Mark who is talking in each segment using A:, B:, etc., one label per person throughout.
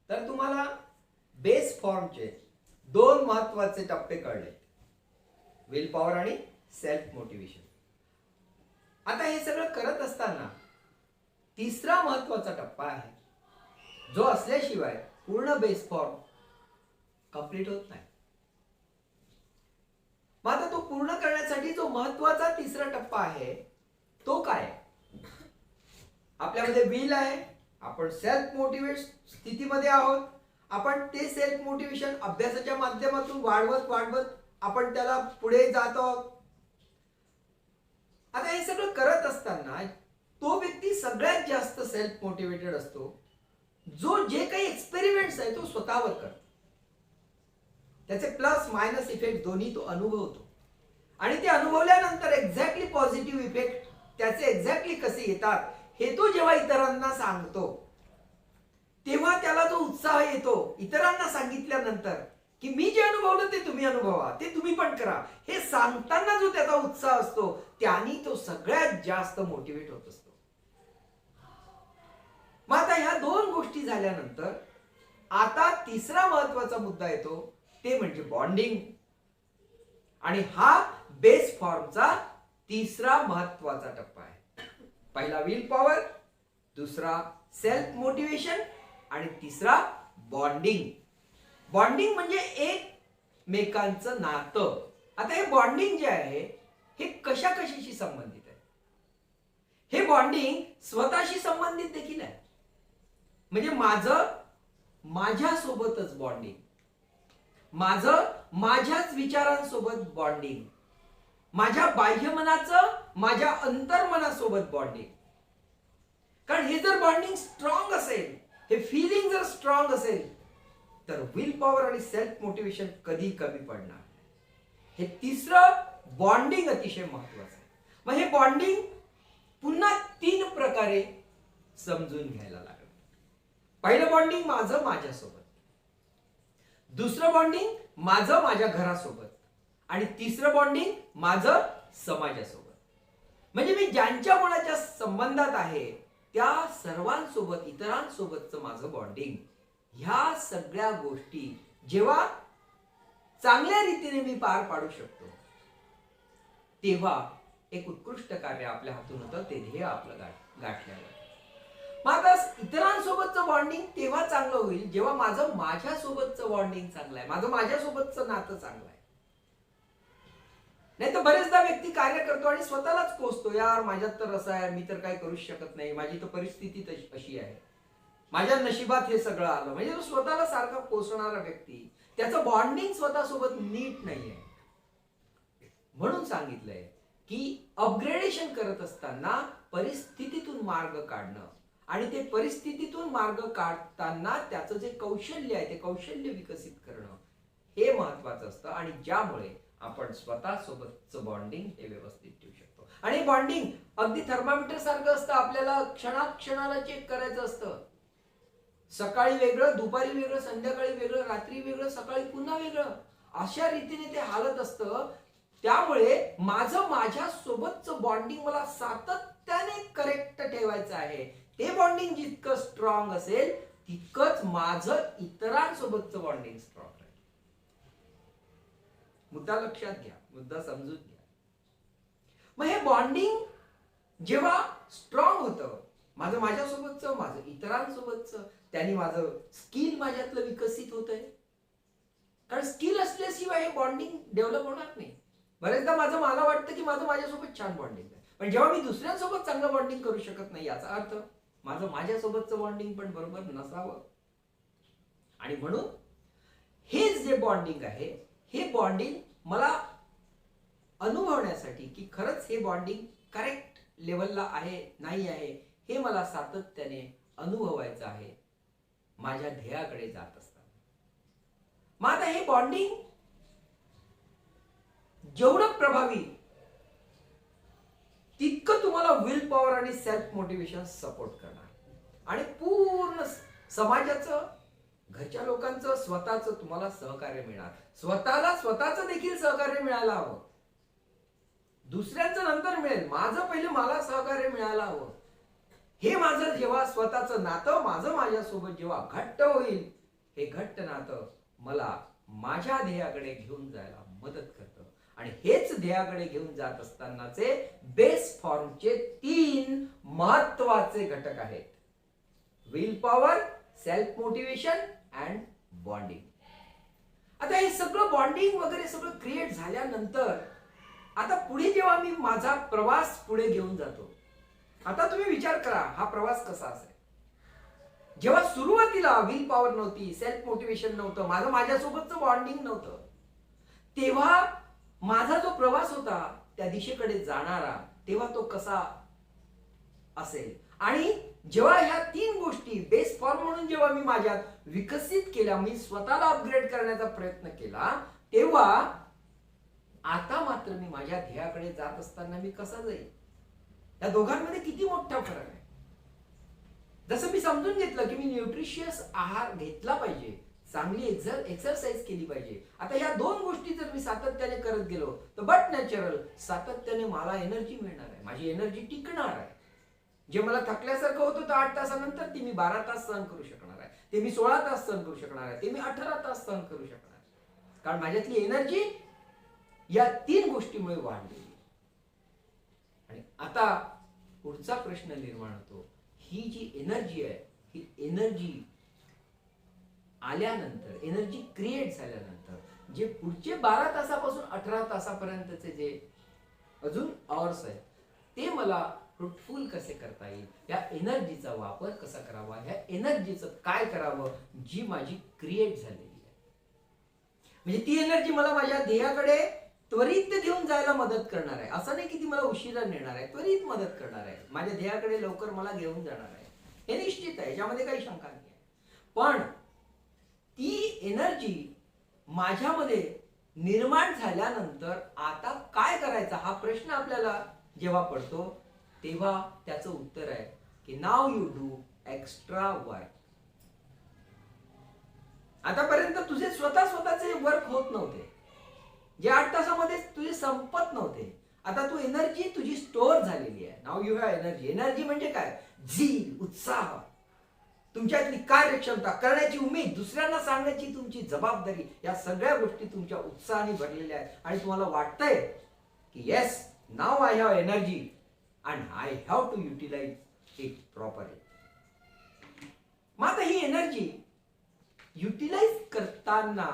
A: तर तुम्हाला बेस फॉर्मचे दोन महत्वाचे टप्पे कळले, विल पॉवर आणि सेल्फ मोटिवेशन. आता हे सगळं करत असताना तिसरा महत्वाचा टप्पा आहे, जो असल्याशिवाय पूर्ण बेस फॉर्म कंप्लीट होत नाही. मग आता तो पूर्ण करण्यासाठी जो महत्वाचा तिसरा टप्पा आहे तो काय? आपल्यामध्ये विल आहे, आपण सेल्फ मोटिवेट स्थितीमध्ये आहोत. आपण ते सेल्फ मोटिवेशन अभ्यासाच्या माध्यमातून वाढवत वाढवत आपण त्याला पुढे जात आहोत. आता हे सगळं करत असताना तो व्यक्ती सगळ्यात जास्त सेल्फ मोटिवेटेड असतो जो जे काही एक्सपेरिमेंट्स आहे तो स्वतःवर करतो. त्याचे प्लस मायनस इफेक्ट दोन्ही तो अनुभवतो आणि ते अनुभवल्यानंतर एक्झॅक्टली पॉझिटिव्ह इफेक्ट त्याचे एक्झॅक्टली कसे येतात हे तो जेव्हा इतरांना सांगतो तेव्हा त्याला जो उत्साह येतो इतरांना सांगितल्यानंतर की मी जे अनुभवलं ते तुम्ही अनुभवा, ते तुम्ही पण करा, हे सांगताना जो त्याचा उत्साह असतो त्याने तो सगळ्यात जास्त मोटिवेट होत असतो. मग आता ह्या दोन गोष्टी झाल्यानंतर आता तिसरा महत्वाचा मुद्दा येतो, ते म्हणजे बॉन्डिंग. आणि हा बेस फॉर्मचा तिसरा महत्वाचा टप्पा आहे. पहिला विल पॉवर, दुसरा सेल्फ मोटिवेशन आणि तिसरा बॉन्डिंग. बॉन्डिंग म्हणजे एकमेकांचं नातं. आता हे बॉन्डिंग जे आहे हे कशाशी संबंधित आहे? हे बॉन्डिंग स्वतःशी संबंधित देखील आहे. म्हणजे माझ्यासोबतच बॉन्डिंग, माझ्याच विचारांसोबत बॉन्डिंग, माझ्या बाह्यमनाचं माझ्या अंतर्मनासोबत बॉन्डिंग. कारण हे जर बॉन्डिंग स्ट्रॉंग असेल, हे फिलिंग जर स्ट्रॉंग असेल तर विल पॉवर आणि सेल्फ मोटिवेशन कधी कमी पडणार. हे तिसरं बॉन्डिंग अतिशय महत्वाचं आहे. मग हे बॉन्डिंग पुन्हा 3 प्रकारे समजून घ्यायला लागेल. पहिलं बॉन्डिंग माझं माझ्यासोबत, दुसरं बॉन्डिंग माझं माझ्या घरासोबत आणि तिसरं बॉन्डिंग माझं समाजासोबत. म्हणजे मी ज्यांच्या मुलाच्या संबंधात आहे त्या सर्वांसोबत, इतरांसोबतचं माझं बॉन्डिंग. ह्या सगळ्या गोष्टी जेव्हा चांगल्या रीतीने मी पार पाडू शकतो तेव्हा एक उत्कृष्ट कार्य आपल्या हातून होतं, ते ध्येय आपलं गाठल्यावर. मग आता इतरांसोबतचं बॉन्डिंग तेव्हा चांगलं होईल जेव्हा माझ्यासोबतचं बॉन्डिंग चांगलं आहे, माझ्यासोबतचं नातं चांगलं आहे. नाही तर बरेचदा व्यक्ती कार्य करतो आणि स्वतःलाच कोसतो, यार माझ्यात तर असं आहे, मी तर काय करूच शकत नाही, माझी तर परिस्थिती अशी आहे, माझ्या नशिबात हे सगळं आलं. म्हणजे तो स्वतःला सारखा कोसणारा व्यक्ती, त्याचं बॉन्डिंग स्वतःसोबत नीट नाहीये. म्हणून सांगितलंय की अपग्रेडेशन करत असताना परिस्थितीतून मार्ग काढणं आणि ते परिस्थितीतून मार्ग काढताना त्याचं जे कौशल्य आहे ते कौशल्य विकसित करणं हे महत्वाचं असतं. आणि ज्यामुळे आपण स्वतःसोबतचं बॉन्डिंग हे व्यवस्थित ठेवू शकतो. आणि बॉन्डिंग अगदी थर्मामीटर सारखं असतं, आपल्याला क्षणाक्षणाला चेक करायचं असतं. सकाळी वेगळं, दुपारी वेगळं, संध्याकाळी वेगळं, रात्री वेगळं, सकाळी पुन्हा वेगळं, अशा रीतीने ते हालत असतं. त्यामुळे माझ्यासोबतचं बॉन्डिंग मला सातत्याने करेक्ट ठेवायचं आहे. ते बॉन्डिंग जितकं स्ट्रॉंग असेल तितकंच माझं इतरांसोबतचं बॉन्डिंग स्ट्रॉंग आहे. मुद्दा लक्षात घ्या, मुद्दा समजून घ्या. मग हे बॉन्डिंग जेव्हा स्ट्रॉंग होतं, माझ्यासोबतचं, माझं इतरांसोबतचं, त्यांनी माझं स्किल माझ्यातलं विकसित होतंय. कारण स्किल असल्याशिवाय हे बॉन्डिंग डेव्हलप होणार नाही. बरेचदा मला वाटतं की माझ्यासोबत छान बॉन्डिंग आहे, पण जेव्हा मी दुसऱ्यांसोबत चांगलं बॉन्डिंग करू शकत नाही याचा अर्थ माझ्यासोबतचं बॉन्डिंग पण बरोबर नसावं. आणि म्हणून हे जे बॉन्डिंग आहे हे बॉन्डिंग मला अनुभवण्यासाठी की खरंच हे बॉन्डिंग करेक्ट लेवलला आहे नाही आहे हे मला सातत्याने अनुभवायचं आहे माझ्या ध्येयाकडे जात असताना. मग आता हे बॉन्डिंग जेवढं प्रभावी तितकं तुम्हाला विल पॉवर आणि सेल्फ मोटिवेशन सपोर्ट करणार. आणि पूर्ण समाजाचं, घरच्या लोकांचं, स्वतःचं तुम्हाला सहकार्य मिळणार. स्वतःचं देखील सहकार्य मिळायला हवं, दुसऱ्यांचं नंतर मिळेल, माझं पहिले मला सहकार्य मिळायला हवं. हे माझं जेव्हा स्वतःचं नातं माझ्यासोबत जेव्हा घट्ट होईल हे घट्ट नातं मला माझ्या ध्येयाकडे घेऊन जायला मदत करतं. आणि हेच ध्येयाकडे घेऊन जात असतानाचे बेस फॉर्मचे 3 महत्वाचे घटक आहेत: will power, self motivation and bonding. आता हे सगळं बॉन्डिंग वगैरे सगळं क्रिएट झाल्यानंतर आता पुढे जेव्हा मी माझा प्रवास पुढे घेऊन जातो, आता तुम्ही विचार करा हा प्रवास कसा असेल. जेव्हा सुरुवातीला विल पॉवर नव्हती, सेल्फ मोटिवेशन नव्हतं, माझ्यासोबतचं बॉन्डिंग नव्हतं, तेव्हा माझा जो प्रवास होता त्या दिशेकडे जाणारा, तेव्हा तो कसा असेल. आणि जेव्हा ह्या 3 गोष्टी बेस फॉर्म म्हणून जेव्हा मी माझ्यात विकसित केल्या, मी स्वतःला अपग्रेड करण्याचा प्रयत्न केला, तेव्हा आता मात्र मी माझ्या ध्येयाकडे जात असताना मी कसा जाईल. या दोघांमध्ये किती मोठा फरक आहे. जसं मी समजून घेतलं की मी न्यूट्रिशियस आहार घेतला पाहिजे, चांगली एक्सरसाइज केली पाहिजे. आता या 2 गोष्टी जर मी सातत्याने करत गेलो तर बट नॅचरल सातत्याने मला एनर्जी मिळणार आहे, माझी एनर्जी टिकणार आहे. जे मला थकल्यासारखं होतं तर 8 तासानंतर ती मी 12 तास सहन करू शकणार आहे, ते मी 16 तास सहन करू शकणार आहे, ते मी 18 तास सहन करू शकणार आहे. कारण माझ्यातली एनर्जी या 3 गोष्टीमुळे वाढलेली. आणि आता पुढचा प्रश्न निर्माण होतो, ही जी एनर्जी आहे, ही एनर्जी आल्यानंतर, एनर्जी क्रिएट झाल्यानंतर जे पुढचे 12 तासापासून 18 तासापर्यंतचे जे अजून आवर्स आहेत, ते मला फ्रुटफुल कसे करता येईल, या एनर्जीचा वापर कसा करावा, या एनर्जीचं काय करावं जी माझी क्रिएट झालेली आहे. म्हणजे ती एनर्जी मला माझ्या ध्येयाकडे त्वरित घेऊन जायला मदत करणार आहे. असं नाही की ती मला उशिरा नेणार आहे, त्वरित मदत करणार आहे, माझ्या ध्येयाकडे लवकर मला घेऊन जाणार आहे, हे निश्चित आहे, यामध्ये काही शंका नाही. पण ती एनर्जी माझ्यामध्ये निर्माण झाल्यानंतर आता काय करायचं हा प्रश्न आपल्याला जेव्हा पडतो, तेव्हा त्याचं उत्तर आहे की नाव यू डू एक्स्ट्रा वर्क. आतापर्यंत तुझे स्वतःचे वर्क होत नव्हते, जे 8 तासामध्ये तुझे संपत नव्हते. आता तू एनर्जी तुझी स्टोअर झालेली आहे. नाव यू हॅव एनर्जी. एनर्जी म्हणजे काय? झील, उत्साह, तुमच्यातली कार्यक्षमता, करण्याची उमेद, दुसऱ्यांना सांगण्याची तुमची जबाबदारी, या सगळ्या गोष्टी तुमच्या उत्साहाने भरलेल्या आहेत. आणि तुम्हाला वाटतंय की yes, now I have energy and I have to utilize it properly. मग आता ही एनर्जी युटिलाइज करताना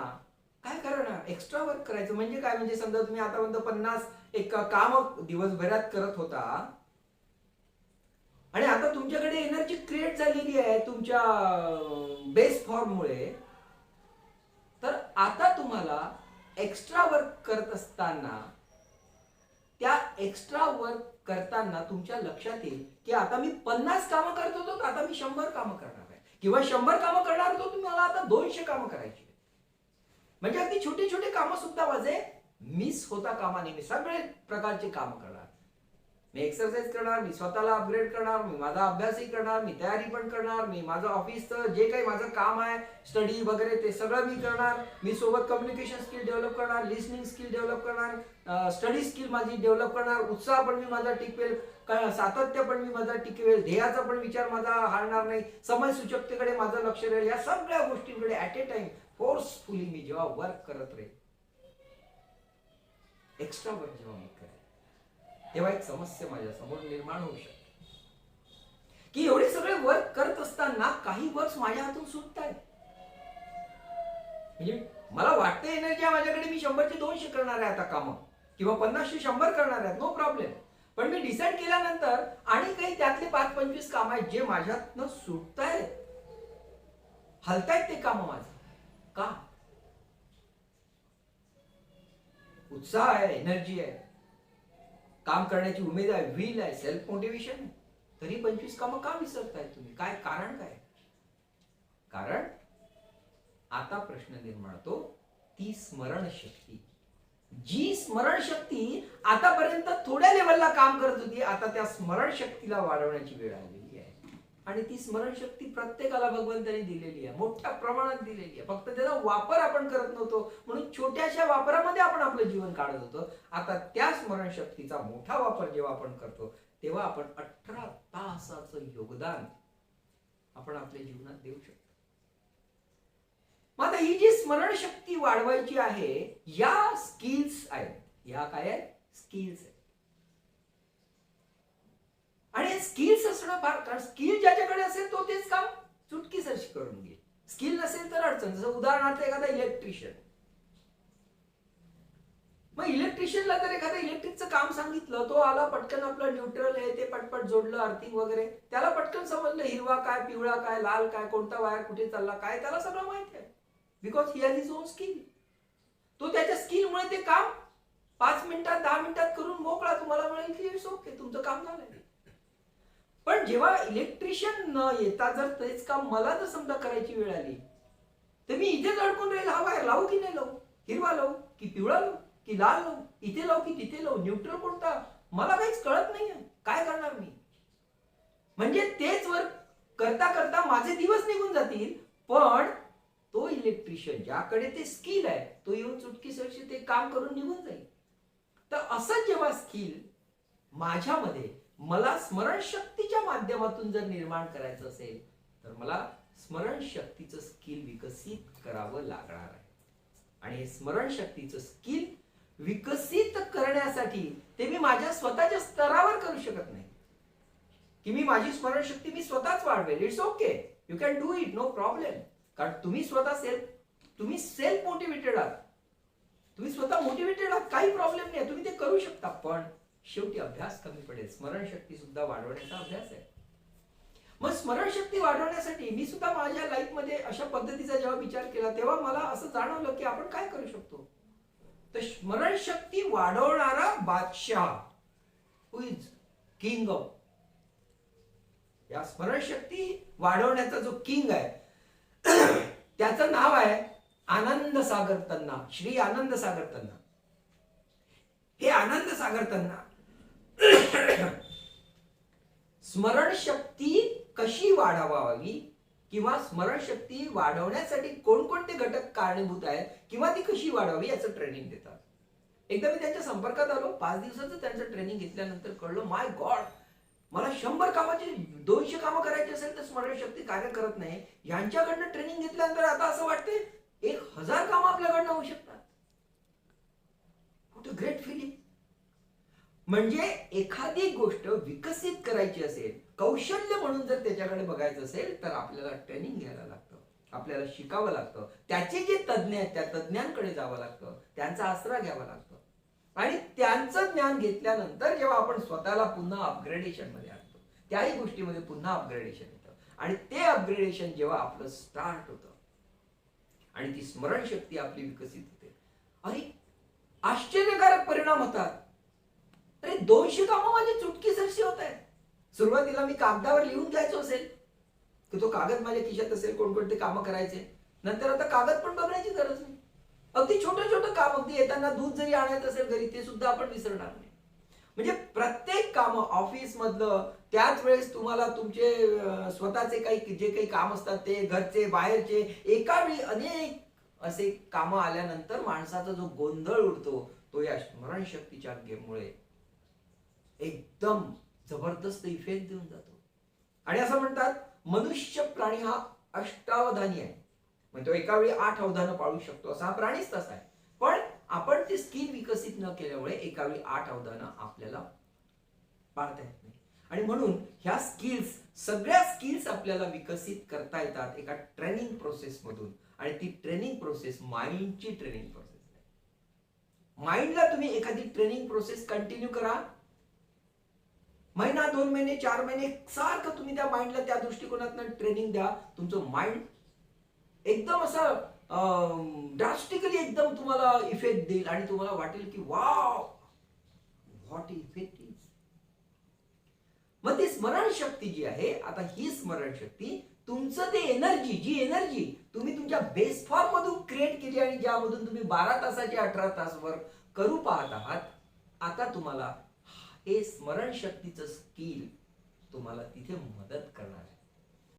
A: काय करणार? एक्स्ट्रा वर्क करायचं. म्हणजे काय? म्हणजे समजा तुम्ही आतापर्यंत 50 एक काम दिवसभरात करत होता आणि आता तुमच्याकडे एनर्जी क्रिएट झालेली आहे तुमच्या बेस फॉर्म मुळे, तर आता तुम्हाला एक्स्ट्रा वर्क करत असताना, त्या एक्स्ट्रा वर्क करताना तुमच्या लक्षात येईल की आता मी 50 कामं करत होतो, आता मी 100 कामं करणार आहे, किंवा 100 कामं करणार होतो, तुम्हाला आता 200 कामं करायची. म्हणजे अगदी छोटे छोटे कामं सुद्धा माझे मिस होता कामा नये. मी सगळे प्रकारचे कामं करणार, मी एक्सरसाइज करणार, मी स्वतःला अपग्रेड करणार, मी माझा अभ्यासही करणार, मी तयारी पण करणार, मी माझं ऑफिसचं जे काही माझं काम आहे, स्टडी वगैरे, ते सगळं मी करणार. मी सोबत कम्युनिकेशन स्किल डेव्हलप करणार, लिसनिंग स्किल डेव्हलप करणार, स्टडी स्किल माझी डेव्हलप करणार, उत्साह पण मी माझा टिकवेल, सातत्य पण मी माझा टिकवेल, ध्येयाचा पण विचार माझा हारणार नाही, समय सूचकतेकडे माझं लक्ष राहील. या सगळ्या गोष्टींकडे ऍट ए टाइम फोर्सफुली मी जेव्हा वर्क करत राहील, एक्स्ट्रा वर्क जेव्हा मी करेन, तेव्हा एक समस्या माझ्या समोर निर्माण होऊ शकते की एवढे सगळे वर्क करत असताना काही वर्क्स माझ्या हातून सुटत आहेत. म्हणजे मला वाटतं एनर्जी माझ्याकडे, मी 100 चे 200 करणार आहे आता कामं, किंवा 50 चे 100 करणार आहे, नो प्रॉब्लेम. पण मी डिसाईड केल्यानंतर आणि काही त्यातले 5-25 काम आहेत जे माझ्यातनं सुटतायत, हलतायत ते काम माझं. का? उत्साह आहे, एनर्जी आहे, काम करण्याची उमेद आहे, विल आहे, सेल्फ मोटिवेशन आहे, तरी 25 कामं का विसरताय तुम्ही? काय कारण? काय कारण? आता प्रश्न निर्माण होतो ती स्मरणशक्ती. जी स्मरणशक्ती आतापर्यंत थोड्या लेवलला काम करत होती, आता त्या स्मरणशक्तीला वाढवण्याची वेळ आलेली आहे. आणि ती स्मरणशक्ती प्रत्येकाला भगवंताने दिलेली आहे, मोठ्या प्रमाणात दिलेली आहे. फक्त त्याचा वापर आपण करत नव्हतो, म्हणून छोट्याशा वापरामध्ये आपण आपलं जीवन काढत होतो. आता त्या स्मरणशक्तीचा मोठा वापर जेव्हा आपण करतो, तेव्हा आपण 18 तासाचं योगदान आपण आपल्या जीवनात देऊ शकतो. ही जी स्मरणशक्ती वाढवायची आहे, या स्किल्स आहेत. या काय आहेत? स्किल्स आहेत. आणि स्किल्स असणं फार, कारण स्किल ज्याच्याकडे असेल तो तेच काम चुटकीसरशी करून घेईल. स्किल नसेल तर अडचण. जसं उदाहरणार्थ एखादा इलेक्ट्रिशियन, मग इलेक्ट्रिशियनला जर एखादं इलेक्ट्रिकचं काम सांगितलं, तो आला पटकन, आपलं न्यूट्रल आहे ते पटपट जोडलं, अर्थिंग वगैरे, त्याला पटकन समजलं हिरवा काय, पिवळा काय, लाल काय, कोणता वायर कुठे चालला काय, त्याला सगळं माहिती आहे. Because he has his on skill. तो त्याच्या स्किलमुळे ते काम 5 मिनिटात 10 मिनिटात करून मोकळा. तुम्हाला मिळेल की इट्स ओके, तुमचं काम झालंय. पण जेव्हा इलेक्ट्रिशियन न येता जर तेच काम मला जर समजा करायची वेळ आली, तर मी इथेच अडकून राहील. हा वायर लावू की नाही लावू, हिरवा लावू की पिवळा लावू की लाल लावू, इथे लावू की तिथे लावू, न्यूट्रल कोणता, मला काहीच कळत नाहीये. काय करणार मी? म्हणजे तेच वर्क करता करता माझे दिवस निघून जातील. पण तो इलेक्ट्रिशियन ज्याकडे ते स्किल आहे, तो येऊन चुटकीसरशी ते काम करून निघून जाईल. तर असं जेव्हा स्किल माझ्यामध्ये मला स्मरणशक्तीच्या माध्यमातून जर निर्माण करायचं असेल, तर मला स्मरणशक्तीचं स्किल विकसित करावं लागणार आहे. आणि हे स्मरणशक्तीचं स्किल विकसित करण्यासाठी ते मी माझ्या स्वतःच्या स्तरावर करू शकत नाही, की मी माझी स्मरणशक्ती मी स्वतःच वाढवेल. It's okay, you can do it, no problem. कारण तुम्ही स्वतः तुम्ही सेल्फ मोटिवेटेड आहात, तुम्ही स्वतः मोटिवेटेड आहात, काही प्रॉब्लेम नाही, तुम्ही ते करू शकता. पण शेवटी अभ्यास कमी पडेल. स्मरणशक्ती सुद्धा वाढवण्याचा अभ्यास आहे. मग स्मरणशक्ती वाढवण्यासाठी मी सुद्धा माझ्या लाईफमध्ये अशा पद्धतीचा जेव्हा विचार केला, तेव्हा मला असं जाणवलं की आपण काय करू शकतो. तर स्मरणशक्ती वाढवणारा बादशाह, हु इज किंग ऑफ, या स्मरणशक्ती वाढवण्याचा जो किंग आहे त्याचं नाव आहे आनंद सागर तन्ना, श्री आनंद सागर तन्ना. हे आनंद सागर तन्ना स्मरणशक्ती कशी वाढवावी किंवा स्मरणशक्ती वाढवण्यासाठी कोणकोणते घटक कारणीभूत आहेत किंवा ती कशी वाढवावी याचं ट्रेनिंग देतात. एकदा मी त्यांच्या संपर्कात आलो. 5 दिवसाचं त्यांचं ट्रेनिंग घेतल्यानंतर कळलं, माय गॉड, मला 100 कामाची 200 कामं करायची असेल तर स्मरणशक्ती कार्य करत नाही. यांच्याकडनं ट्रेनिंग घेतल्यानंतर आता असं वाटते 1000 कामं आपल्याकडनं होऊ शकतात. What a great feeling. म्हणजे एखादी गोष्ट विकसित करायची असेल, कौशल्य म्हणून जर त्याच्याकडे बघायचं असेल, तर आपल्याला ट्रेनिंग घ्यायला लागतं, आपल्याला शिकावं लागतं. त्याचे जे तज्ज्ञ आहेत त्या तज्ज्ञांकडे जावं लागतं, त्यांचा आसरा घ्यावा लागतो. आणि त्यांचं ज्ञान घेतल्यानंतर जेव्हा आपण स्वतःला पुन्हा अपग्रेडेशन मध्ये आणतो, त्याही गोष्टीमध्ये पुन्हा अपग्रेडेशन येतं. आणि ते अपग्रेडेशन जेव्हा आपलं स्टार्ट होतं आणि ती स्मरणशक्ती आपली विकसित होते, अरे आश्चर्यकारक परिणाम होतात. अरे 200 कामं माझी चुटकीसरशी होत आहेत. सुरुवातीला मी कागदावर लिहून घ्यायचो असेल की तो कागद माझ्या खिशात असेल, कोणकोणते कामं करायचे. नंतर आता कागद पण बघण्याची गरज नाही. अगदी छोटं छोटं काम, अगदी येताना दूध जरी आणायचं असेल घरी, ते सुद्धा आपण विसरणार नाही. म्हणजे प्रत्येक काम ऑफिस मधलं, त्याच वेळेस तुम्हाला तुमचे स्वतःचे काही जे काही काम असतात ते, घरचे बाहेरचे, एका वेळी अनेक असे कामं आल्यानंतर माणसाचा जो गोंधळ उडतो तो या स्मरणशक्तीच्या गेममुळे एकदम जबरदस्त इफेक्ट देऊन जातो. आणि असं म्हणतात मनुष्य प्राणी हा अष्टावधानी आहे. म्हणजे तो एका वेळी 8 अवधानं पाळू शकतो, असा हा प्राणीच तसा आहे. पण आपण ते स्किल विकसित न केल्यामुळे एका वेळी 8 अवधानं आपल्याला पाळता येत नाही. आणि म्हणून ह्या स्किल्स, सगळ्या स्किल्स आपल्याला विकसित करता येतात एका ट्रेनिंग प्रोसेस मधून. आणि ती ट्रेनिंग प्रोसेस माइंडची ट्रेनिंग प्रोसेस आहे. माइंडला तुम्ही एखादी ट्रेनिंग प्रोसेस कंटिन्यू करा, महिना 2 महिने 4 महिने सारखं तुम्ही त्या माइंडला त्या दृष्टिकोनातून ट्रेनिंग द्या. तुमचं माइंड एकदम असं ड्रास्टिकली एकदम तुम्हाला इफेक्ट देईल आणि तुम्हाला वाटेल की वाव, व्हॉट इफेक्ट इज. मग ती स्मरणशक्ती जी आहे, आता ही स्मरणशक्ती तुमचं ते एनर्जी, जी एनर्जी तुम्ही तुमच्या बेस फॉर्म मधून क्रिएट केली आणि ज्यामधून तुम्ही 12 तासाचे 18 तास वर्क करू पाहत आहात, आता तुम्हाला हे स्मरणशक्तीचं स्किल तुम्हाला तिथे मदत करणार आहे.